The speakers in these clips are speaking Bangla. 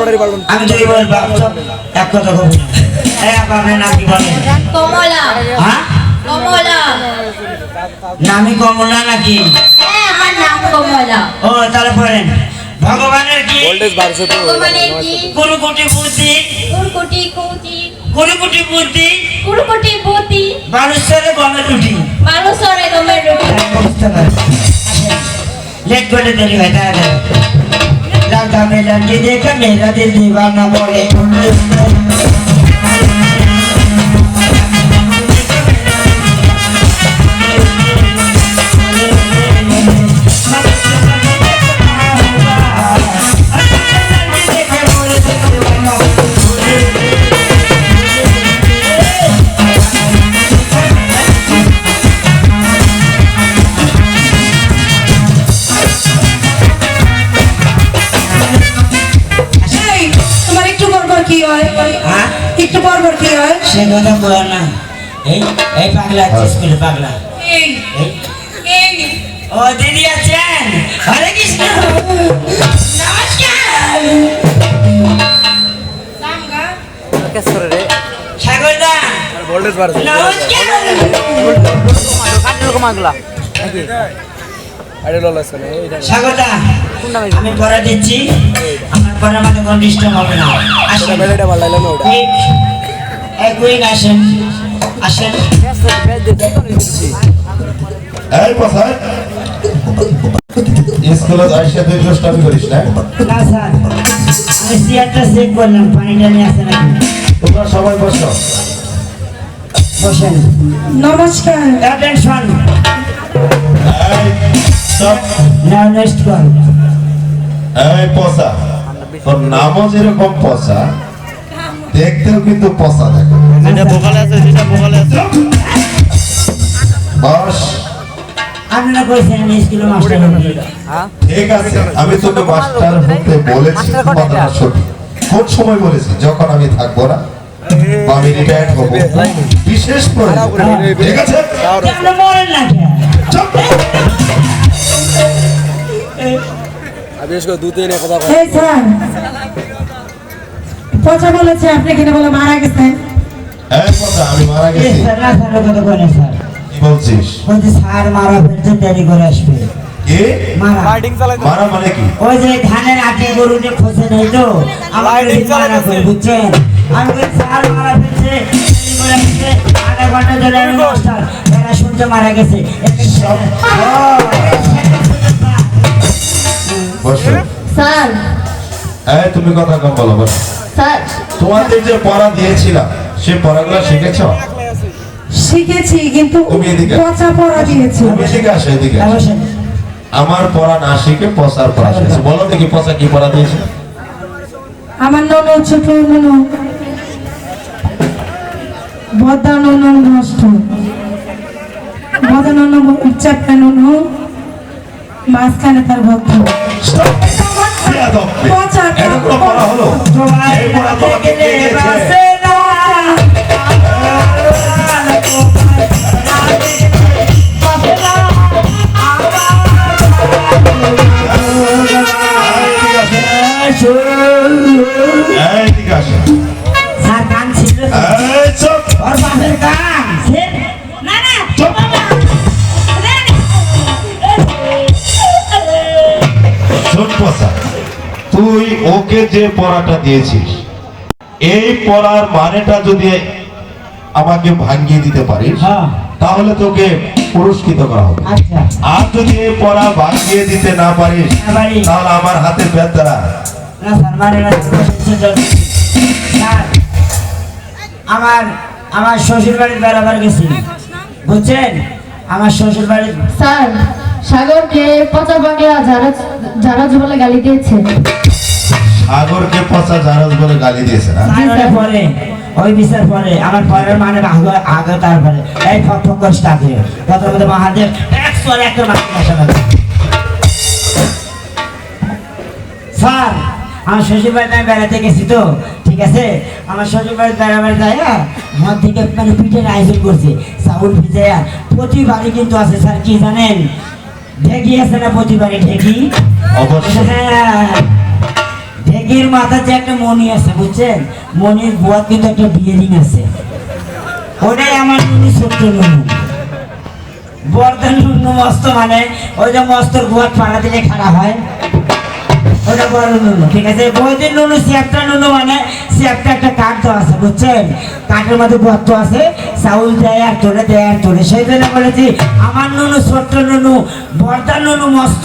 আমি তো এবার এক কথা বলবো আপনার নাম কি বলেন? কমলা। হ্যাঁ কমলা। নামি কমলা নাকি? হ্যাঁ আমার নাম কমলা। ও তাহলে পড়েন ভগবানের কি ভগবানের কি কোটি কোটি বুদ্ধি কোটি কোটি কোটি কোটি বুদ্ধি কোটি বুদ্ধি মানুষের গমের রুটি মানুষের গমের রুটি। लेट कर देरी है दादा राधा में लड़की देखा मेरा दिल दीवाना बोले একটু পরপর কি হয় সে কথা বল না এই এই পাগলা স্কুলে পাগলা এই এই ও দিদি আছেন হরে কৃষ্ণ নমস্কার নামগা কেস করে রে সাগরদা ভোল্টেজ বাড়ছে নমস্কার কাটিল কমাগুলা নাকি আরে লল আছে না এইটা সাগরদা আমি পড়া দিচ্ছি আমার পড়ার মধ্যে কোনো ডিস্টার্ব হবে না আসেন বেলাটা ভালো লাগলো না ওটা এক উইক আসেন আসেন কেস বেল দিতে কোন দিছি এই পাশায় স্কুলে আইসা তুই দুষ্টামি করিস না না স্যার আমি সিয়ারটা চেক করলাম পানিটা নিয়ে আসে নাকি তোমরা সবাই বসো বসেন নমস্কার অ্যাটেনশন এই সব নাও নেক্সট কল এই পসা তোর নামও যেরকম পসা দেখতেও কিন্তু পসা দেখো যেটা ভোকালে আছে বস আপনারা কইছেন আমি স্কুলে মাস্টার হব হ্যাঁ ঠিক আছে আমি তোকে মাস্টার হতে বলেছি মাস্টার কোন কথাটা এটা? সঠিক কোন সময় বলেছি যখন আমি থাকবো না বা আমি রিটায়ার্ড হব বিশেষ প্রয়োজন ঠিক আছে আপনি মরেন না কেন চুপ। বিশেষ করে দুধ এনে কথা এই স্যার পচা বলেছে আপনি কিনা বলে মারা গেছেন এই পসা আমি মারা এই গেছি স্যার না স্যার কথা বলেন স্যার কি বলছিস বলতে স্যার মারা ফেলছে দেরি করে আসবে কি মারা ফাইটিং চালাই মারা মানে কি ওই যে ধানের আটে গরুতে খসে নেই তো আমার মারা করে বুঝছেন আমি বলি স্যার মারা ফেলছে দেরি করে আসছে আধা ঘন্টা ধরে আমি মাস্টার এরা শুনতে মারা গেছে বসো স্যার এই তুমি কথা কম বলো বস স্যার তোমাদের যে পড়া দিয়েছিলাম সে পড়াগুলো শিখেছো শিখেছি কিন্তু তুমি এদিকে। পচা পড়া দিয়েছি তুমি শিখে আসো এদিকে আসো। বসেন আমার পড়া না শিখে পসার পড়া শিখেছে বলো দেখি পসা কি পড়া দিয়েছে আমার নন ছোট নন বদা নন নষ্ট বদা নন চাপটা নন মাঝখানে তার ভক্ত বেয়াদব মেয়ে। পচা এটা কোনো পড়া হলো এই পড়া তোমাকে কে দিয়েছে? এই দিকে আসো। স্যার কান ছিল এই চুপ। ওর বাপের কান না না চুপ। শোন পসা, তুই ওকে যে পড়াটা দিয়েছিস এই পড়ার মানেটা যদি আমাকে ভাঙিয়ে দিতে পারিস হ্যাঁ তাহলে তোকে পুরস্কৃত করা হবে আচ্ছা আর যদি এই পড়া ভাঙিয়ে দিতে না পারিস না পারি। তাহলে আমার হাতে বেদরা না স্যার মানে না স্যার আমার আমার শ্বশুর বাড়ির বেড়াবার গেছি বুঝছেন আমার শ্বশুর বাড়ির স্যার সাগরকে পচা বাংলা যারা বলে গালি দিয়েছে। সাগরকে পচা জাহাজ বলে গালি দিয়েছে না তারপরে পরে ওই বিচার পরে আমার পরের মানে আগে আগে তারপরে এই ফক ফক করে স্টার্ট হয়ে প্রথম মধ্যে মহাদেব একশোর একটা মাসে আসা লাগে স্যার আমার শ্বশুর বাড়িতে আমি বেড়াতে গেছি তো ঠিক আছে আমার শ্বশুর বাড়িতে বেড়াবার যায় মদ থেকে মানে পিঠের আয়োজন করছে চাউল ভিজে প্রতিবারই কিন্তু আছে স্যার কি জানেন ঢেকি আছে না প্রতিবারই ঢেকি অবশ্যই হ্যাঁ ঢেকির মাথা যে একটা মণি আছে বুঝছেন, মণির বুয়া কিন্তু একটা বিয়ারিং আছে, ওটাই আমার নুনু, ছোট্ট নুনু। বর্ধা নুনু মস্ত মানে ওই যে মস্তর বুয়ার পাড়া দিলে খারাপ হয়, ওটা বড় নুনু, ঠিক আছে। বৈদিন নুনু চ্যাপটা নুনু মানে চ্যাপটা একটা কাঠ দেওয়া আছে বুঝছেন, কাঠের মধ্যে গর্ত আছে, চাউল দেয় আর তোলে, সেই জন্য বলেছি আমার নুনু ছোট্ট নুনু, বর্ধা নুনু মস্ত,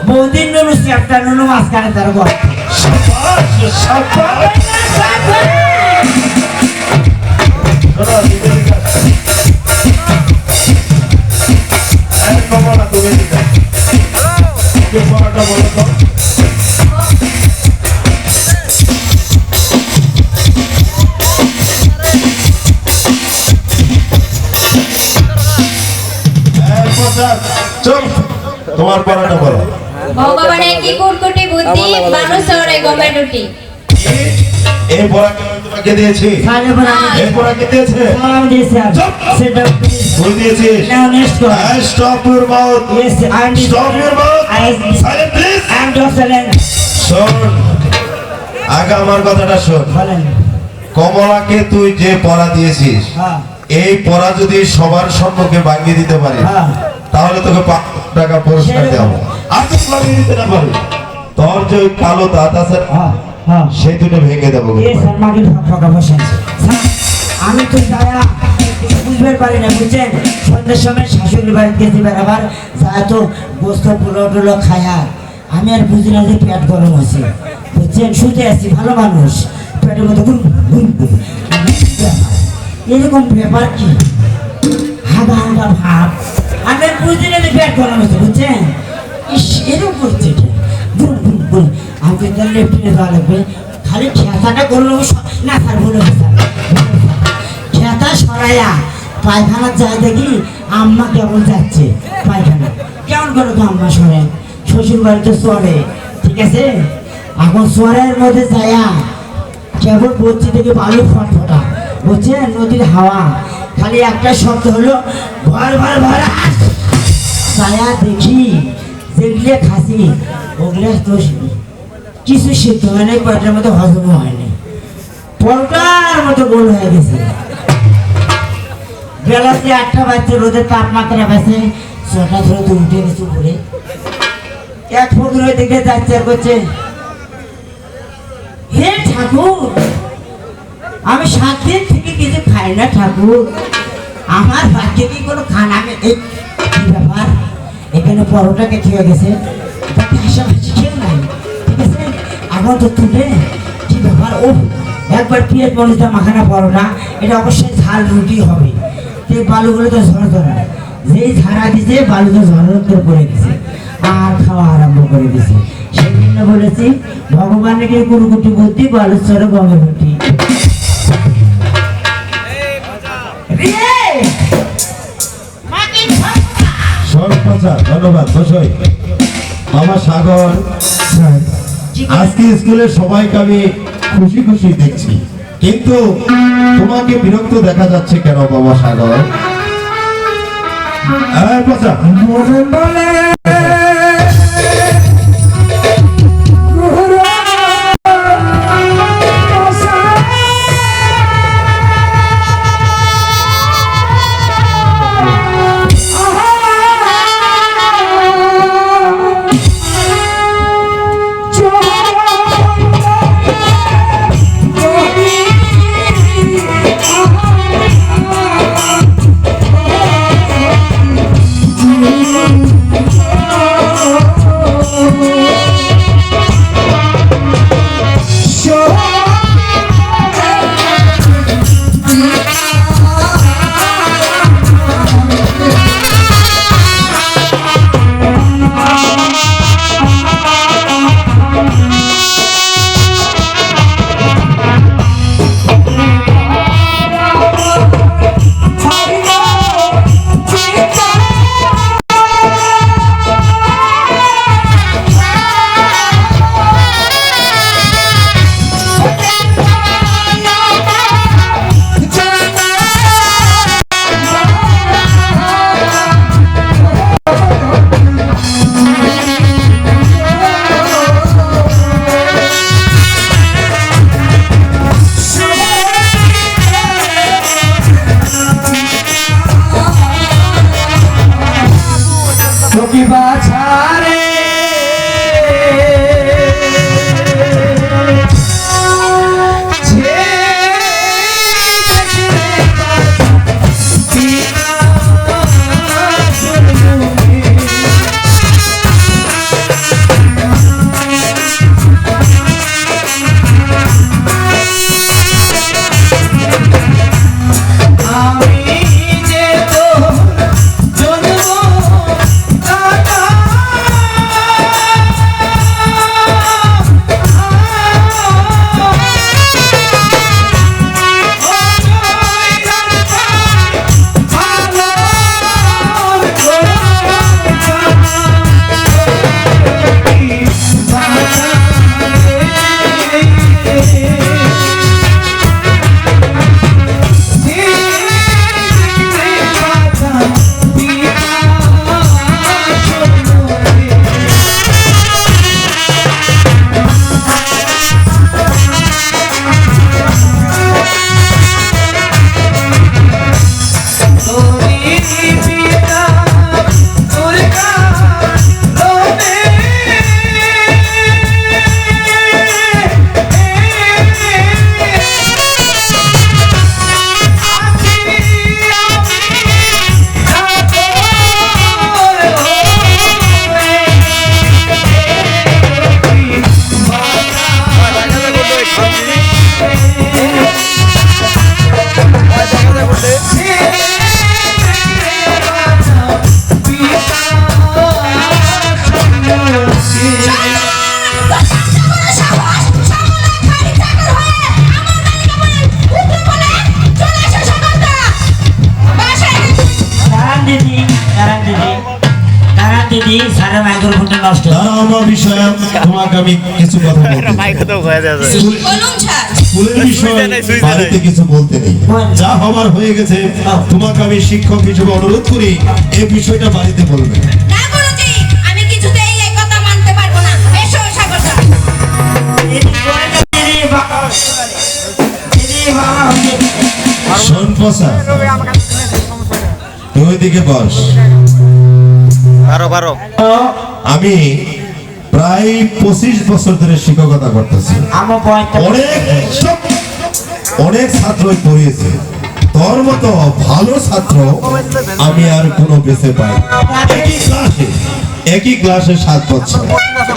বৌদির নুনু চ্যাপটা নুনু, মাঝখানে তার গর্ত। শোনো, এদিকে আসো। এই কমলা, তুমি এদিকে আসো। যে পরাটা বলো তো। এই প্রসাদ, চুপ। তোমার পরাটা বলো। ভগবানের কি কুটকুটি বুদ্ধি, মানুষ ওরে গমের রুটি। এই পরাটা তোমাকে দিয়েছি। সাড়ে পর আমি এই পরাকে দিয়েছে। সালাম দিয়েছি আর চুপ। সেটা ভুল দিয়েছিস। now next one. Stop your mouth. Yes, I'm Stop your mouth. Silent, please. I'm Jocelyn. শোন, আগে আমার কথাটা শোন। বলেন। কমলাকে তুই যে পড়া দিয়েছিস, হ্যাঁ এই পড়া যদি সবার সম্মুখে ভাঙিয়ে দিতে পারিস, হ্যাঁ তাহলে তোকে 5 টাকা পুরস্কার সেরকম। দেবো। আর যদি ভাঙিয়ে দিতে না পারিস, তোর যে ওই কালো দাঁত আছে না, হ্যাঁ হ্যাঁ সেই দুটো ভেঙে দেবো। Yes, আর মাকে ফাঁকা বসেন। স্যার, আমি তো যারা বুঝতে পারি না বুঝছেন, সন্ধ্যের সময় শাশুড়ি বাড়িতে গেছি বেড়াবার, যা তো গোস্ত পুলো টুলো খায়া আমি আর বুঝি না যে পেট গরম আছে বুঝছেন, শুতে আছি ভালো মানুষ, পেটের মধ্যে গুন গুন গুন। এরকম ব্যাপার কি হাগা হাগা ভাব, আমি আর বুঝি না যে পেট গরম আছে বুঝছেন, ইস এরকম করছে এটা। গুন গুন গুন, আমাকে তাহলে লেফটিনে দেওয়া লাগবে, খালি খেতাটা করলেও না স্যার বলে খেতা সরাইয়া পায়খানার যায় দেখি আম্মা কেমন যাচ্ছে পায়খানা, কেমন করে তো আম্মা সরে, শ্বশুর বাড়িতে চলে, ঠিক আছে। এখন চরের মধ্যে যায়া কেবল বলছি থেকে বালু ফটফটা বুঝছেন, নদীর হাওয়া, খালি একটা শব্দ হলো ভর ভর ভর, ছায়া দেখি যেগুলো খাসি ওগুলো তো কিছু সিদ্ধ হয় নাই, পেটের মতো হজম হয়নি, পরোটার মতো গোল হয়ে গেছে। বেলাতে 8টা বাজছে, রোদের তাপমাত্রা বাজছে 6টা ধরে তো উঠে গেছে উপরে, এক ফকরে দেখে যাচ্ছে আর করছে, হে ঠাকুর আমি 7 দিন থেকে কিছু খাই না ঠাকুর, আমার ভাগ্যে কি কোনো খানা নেই। এই কি ব্যাপার, এখানে পরোটাকে খেয়ে গেছে, হাসাহাসি খেয়ে নাই, ঠিক আছে। এখন তো তুলে কি ব্যাপার, ও একবার পিঁয়াজ মরিচা মাখানা পরোটা, এটা অবশ্যই ঝাল রুটি হবে, এই বালুগুলো তো ঝড় ধরা, যেই ঝাড়া দিছে বালু তো ঝড় করে পড়ে গেছে আর খাওয়া আরম্ভ করে দিছে। সেই জন্য বলেছি ভগবানকে কুরুকুটি বুদ্ধি, বালুর চরে গঙ্গা রুটি। ধন্যবাদ বসই। মামা সাগর, আজকে স্কুলে সবাইকে আমি খুশি খুশি দেখছি, কিন্তু তোমাকে বিরক্ত দেখা যাচ্ছে কেন বাবা সাগর? Thank you. কি বাছারে দিদি সারা মাইক্রোফোনটা নষ্ট দাঁড়াও আমার বিষয়ে তোমাকে আমি কিছু কথা বলতে চাই। মাইক তো হয়ে যাবে বলুন স্যার স্কুলের বিষয়ে বাড়িতে কিছু বলতে নেই, যা হবার হয়ে গেছে। তোমাকে আমি শিক্ষক হিসেবে অনুরোধ করি এই বিষয়টা বাড়িতে বলবে। না গুরুজি, আমি কিছুতেই এই কথা মানতে পারবো না। এসো সাগর স্যার। শোন পসা, তুই ওইদিকে বস। বারো আমি প্রায় 25 বছর ধরে শিক্ষকতা করতেছি। আমার পয়েন্টটা অনেক ছাত্রই পড়িয়েছে, তোর মতো ভালো ছাত্র আমি আর কোনো বেঁচে পাই। একই ক্লাসে 7 বছর।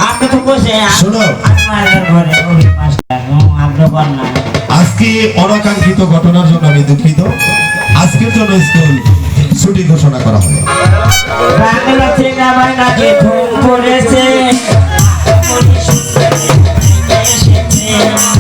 আপনি তো বসে শোনো, আপনার ঘরে ওই মাস্টার আপনি বল না আজকে অনাকাঙ্ক্ষিত ঘটনার জন্য আমি দুঃখিত। আজকের জন্য স্কুল ছুটি ঘোষণা করা হলো। বাংলা থেকে আমার নাকি ঘুম পড়েছে আমার